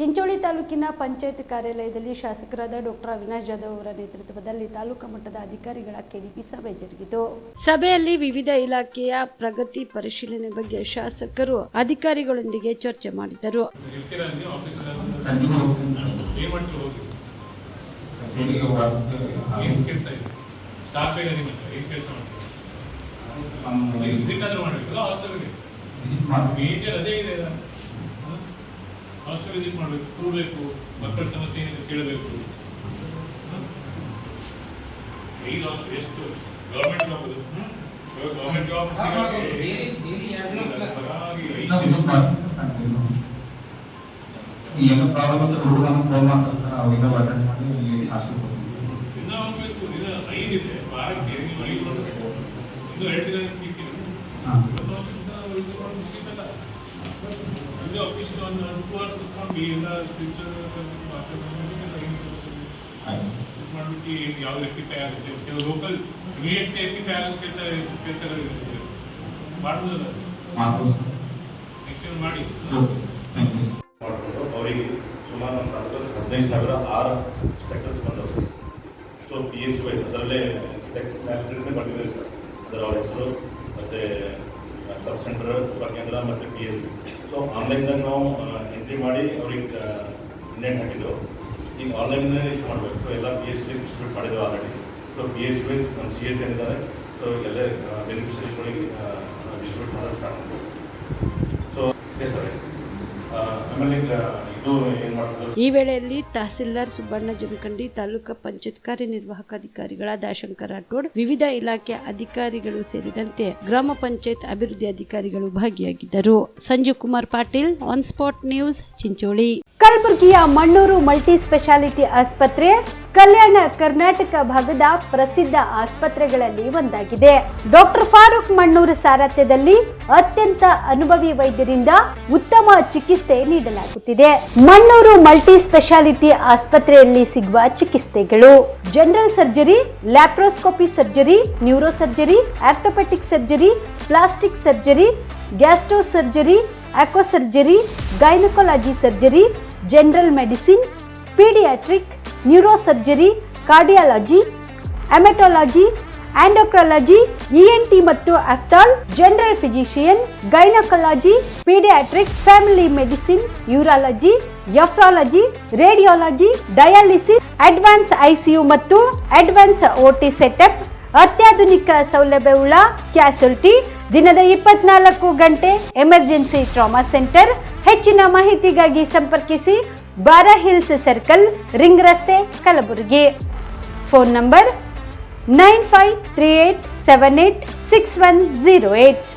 ಚಿಂಚೋಳಿ ತಾಲೂಕಿನ ಪಂಚಾಯತ್ ಕಾರ್ಯಾಲಯದಲ್ಲಿ ಶಾಸಕರಾದ ಡಾಕ್ಟರ್ ಅವಿನಾಶ್ ಜಾಧವ್ ಅವರ ನೇತೃತ್ವದಲ್ಲಿ ತಾಲೂಕು ಮಟ್ಟದ ಅಧಿಕಾರಿಗಳ ಕೆಡಿಪಿ ಸಭೆ ಜರುಗಿತು. ಸಭೆಯಲ್ಲಿ ವಿವಿಧ ಇಲಾಖೆಯ ಪ್ರಗತಿ ಪರಿಶೀಲನೆ ಬಗ್ಗೆ ಶಾಸಕರು ಅಧಿಕಾರಿಗಳೊಂದಿಗೆ ಚರ್ಚೆ ಮಾಡಿದರು. ಹಾಸ್ಟೆಲ್ ವಿಸಿಟ್ ಮಾಡಬೇಕು, ಕೂಡಬೇಕು, ಮಕ್ಕಳ ಸಮಸ್ಯೆ ಏನಿದೆ ಕೇಳಬೇಕು. ಈಗ ಎಷ್ಟು ಗೌರ್ಮೆಂಟ್ ಜಾಬ್ ಅದು, ಗೌರ್ಮೆಂಟ್ ಜಾಬ್ ಏನು ಪ್ರಾಬ್ಲಮ್ ಅಂತ ಹುಡುಗನ ಫೋನ್ ಮಾಡ್ತಾರೆ, ಅವಾಗ ಅಟೆಂಡ್ ಮಾಡಿ ಹಾಸ್ಟೆಲ್ ಇನ್ನೂ ಹೋಗ್ಬೇಕು. ಇದು 5 ಇದೆ ವಾರಕ್ಕೆ, ನೀವು 5 ಮಾಡಬೇಕು. ಇದು 2 ದಿನ ಫೀಸ್ ಇದೆ. ಆಫೀಸಿಗೆ ಒಂದು 2 ಅವರ್ಸ್ ಕುತ್ಕೊಂಡು ಎಲ್ಲ ಮಾಡ್ಬಿಟ್ಟು ಯಾವ್ದು ರೆಕ್ಟಿಫೈ ಆಗುತ್ತೆ, ಕೆಲವು ಲೋಕಲ್ ಇಮಿಡಿಯೇಟ್ ರೆಕ್ಟಿಫೈ ಆಗೋ ಕೆಲಸಗಳು ಮಾಡ್ಬೋದಲ್ಲ, ನೆಕ್ಸ್ಟ್ ಮಾಡಿ. ಅವರಿಗೆ ಸುಮಾರು 15,000 6 ಸ್ಪೆಕ್ಟರ್ಸ್ ಬಂದವರು. ಸೊ PSC ವೈಸ್ ಅದರಲ್ಲೇ ಟೆಕ್ಸ್ ಮ್ಯಾನೇಜ್ಮೆಂಟ್ನೇ ಬಂದಿದೆ ಸರ್. ಅದರ ಅವ್ರ ಹೆಸರು ಮತ್ತು ಸಬ್ ಸೆಂಟರ್, ಉಪಕೇಂದ್ರ ಮತ್ತು PSC. ಸೊ ಆನ್ಲೈನ್ದಾಗ ನಾವು ಎಂಟ್ರಿ ಮಾಡಿ ಅವ್ರಿಗೆ ಇಂಡೆಂಟ್ ಹಾಕಿದ್ದೆವು. ಈಗ ಆನ್ಲೈನ್ನೇ ಇಶ್ಯೂ ಮಾಡಬೇಕು. ಸೊ ಎಲ್ಲ PSC ಡಿಸ್ಟ್ರಿಬ್ಯೂಟ್ ಮಾಡಿದ್ದೆವು ಆಲ್ರೆಡಿ. ಸೊ PSC ವೈಸ್ ನಮ್ಮ CS ಏನಿದ್ದಾರೆ, ಸೊ ಎಲ್ಲ ಬೆನಿಫಿಷರೀಸ್ಗಳಿಗೆ ಡಿಸ್ಟ್ರಿಬ್ಯೂಟ್ ಮಾಡೋದು ಸ್ಟಾರ್ಟ್ ಮಾಡಬೇಕು. So yes sir. ಆಮೇಲೆ ಇದು ಏನು ಮಾಡ್ತಾರೆ, ಈ ವೇಳೆಯಲ್ಲಿ ತಹಸೀಲ್ದಾರ್ ಸುಬ್ಬಣ್ಣ ಜಮಖಂಡಿ, ತಾಲೂಕು ಪಂಚಾಯತ್ ಕಾರ್ಯನಿರ್ವಾಹಕ ಅಧಿಕಾರಿಗಳಾದ ಶಂಕರ್ ರಾಠೋಡ್, ವಿವಿಧ ಇಲಾಖೆ ಅಧಿಕಾರಿಗಳು ಸೇರಿದಂತೆ ಗ್ರಾಮ ಪಂಚಾಯತ್ ಅಭಿವೃದ್ಧಿ ಅಧಿಕಾರಿಗಳು ಭಾಗಿಯಾಗಿದ್ದರು. Sanjeev Kumar Patil, on spot news, Chincholi. ಕಲಬುರಗಿಯ ಮಣ್ಣೂರು ಮಲ್ಟಿ ಸ್ಪೆಷಾಲಿಟಿ ಆಸ್ಪತ್ರೆ ಕಲ್ಯಾಣ ಕರ್ನಾಟಕ ಭಾಗದ ಪ್ರಸಿದ್ಧ ಆಸ್ಪತ್ರೆಗಳಲ್ಲಿ ಒಂದಾಗಿದೆ. ಡಾಕ್ಟರ್ ಫಾರೂಕ್ ಮಣ್ಣೂರು ಸಾರಥ್ಯದಲ್ಲಿ ಅತ್ಯಂತ ಅನುಭವಿ ವೈದ್ಯರಿಂದ ಉತ್ತಮ ಚಿಕಿತ್ಸೆ ನೀಡಲಾಗುತ್ತಿದೆ. ಮಣ್ಣೂರು ಮಲ್ಟಿ ಸ್ಪೆಷಾಲಿಟಿ ಆಸ್ಪತ್ರೆಯಲ್ಲಿ ಸಿಗುವ ಚಿಕಿತ್ಸೆಗಳು: general surgery, laparoscopy surgery, neuro surgery, orthopaedic surgery, plastic surgery, gastro surgery, aqua surgery, gynaecology surgery, general medicine, paediatric, neuro surgery, cardiology, haematology, endocrinology, ENT ಮತ್ತು ophthal, general physician, gynaecology, paediatric, family medicine, urology, nephrology, radiology, dialysis, advance ICU ಮತ್ತು advance OT setup, ಅತ್ಯಾಧುನಿಕ ಸೌಲಭ್ಯವುಳ್ಳ ಕ್ಯಾಸುಲಿಟಿ, ದಿನದ 24 ಗಂಟೆ emergency trauma centre. ಹೆಚ್ಚಿನ ಮಾಹಿತಿಗಾಗಿ ಸಂಪರ್ಕಿಸಿ ಬಾರಾ hills circle, ring ರಸ್ತೆ, ಕಲಬುರಗಿ. Phone number 9538786108.